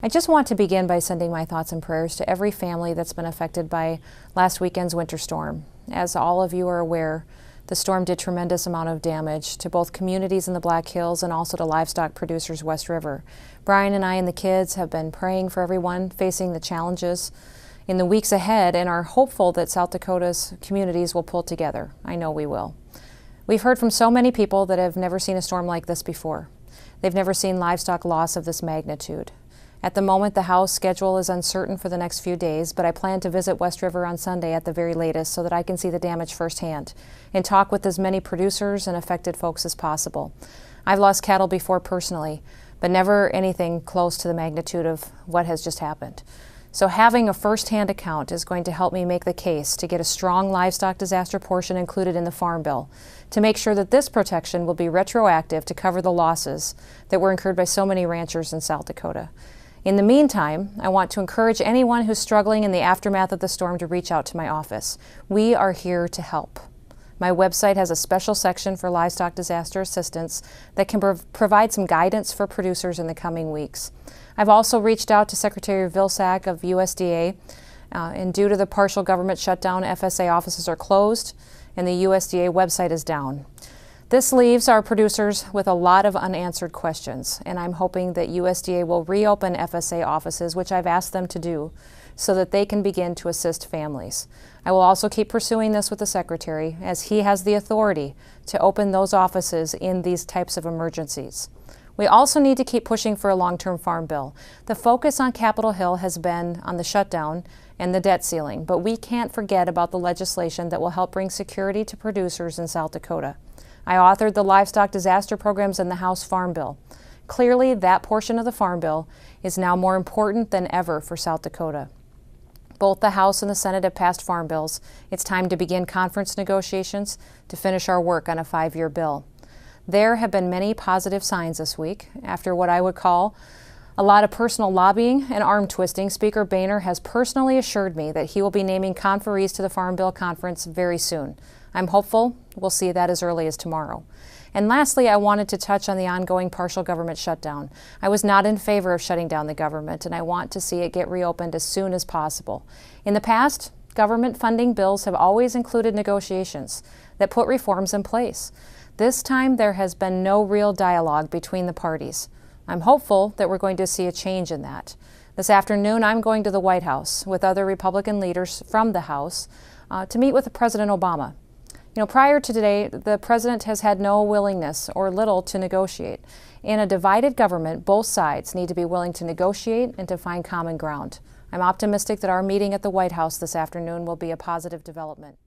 I just want to begin by sending my thoughts and prayers to every family that's been affected by last weekend's winter storm. As all of you are aware, the storm did tremendous amount of damage to both communities in the Black Hills and also to livestock producers West River. Brian and I and the kids have been praying for everyone facing the challenges in the weeks ahead and are hopeful that South Dakota's communities will pull together. I know we will. We've heard from so many people that have never seen a storm like this before. They've never seen livestock loss of this magnitude. At the moment, the House schedule is uncertain for the next few days, but I plan to visit West River on Sunday at the very latest so that I can see the damage firsthand and talk with as many producers and affected folks as possible. I've lost cattle before personally, but never anything close to the magnitude of what has just happened. So having a first-hand account is going to help me make the case to get a strong livestock disaster portion included in the Farm Bill, to make sure that this protection will be retroactive to cover the losses that were incurred by so many ranchers in South Dakota. In the meantime, I want to encourage anyone who's struggling in the aftermath of the storm to reach out to my office. We are here to help. My website has a special section for livestock disaster assistance that can provide some guidance for producers in the coming weeks. I've also reached out to Secretary Vilsack of USDA, and due to the partial government shutdown, FSA offices are closed and the USDA website is down. This leaves our producers with a lot of unanswered questions, and I'm hoping that USDA will reopen FSA offices, which I've asked them to do, so that they can begin to assist families. I will also keep pursuing this with the Secretary, as he has the authority to open those offices in these types of emergencies. We also need to keep pushing for a long-term farm bill. The focus on Capitol Hill has been on the shutdown and the debt ceiling, but we can't forget about the legislation that will help bring security to producers in South Dakota. I authored the livestock disaster programs in the House Farm Bill. Clearly, that portion of the Farm Bill is now more important than ever for South Dakota. Both the House and the Senate have passed farm bills. It's time to begin conference negotiations to finish our work on a 5-year bill. There have been many positive signs this week. After what I would call a lot of personal lobbying and arm twisting, Speaker Boehner has personally assured me that he will be naming conferees to the Farm Bill Conference very soon. I'm hopeful we'll see that as early as tomorrow. And lastly, I wanted to touch on the ongoing partial government shutdown. I was not in favor of shutting down the government, and I want to see it get reopened as soon as possible. In the past, government funding bills have always included negotiations that put reforms in place. This time, there has been no real dialogue between the parties. I'm hopeful that we're going to see a change in that. This afternoon, I'm going to the White House with other Republican leaders from the House to meet with President Obama. Prior to today, the president has had no willingness or little to negotiate. In a divided government, both sides need to be willing to negotiate and to find common ground. I'm optimistic that our meeting at the White House this afternoon will be a positive development.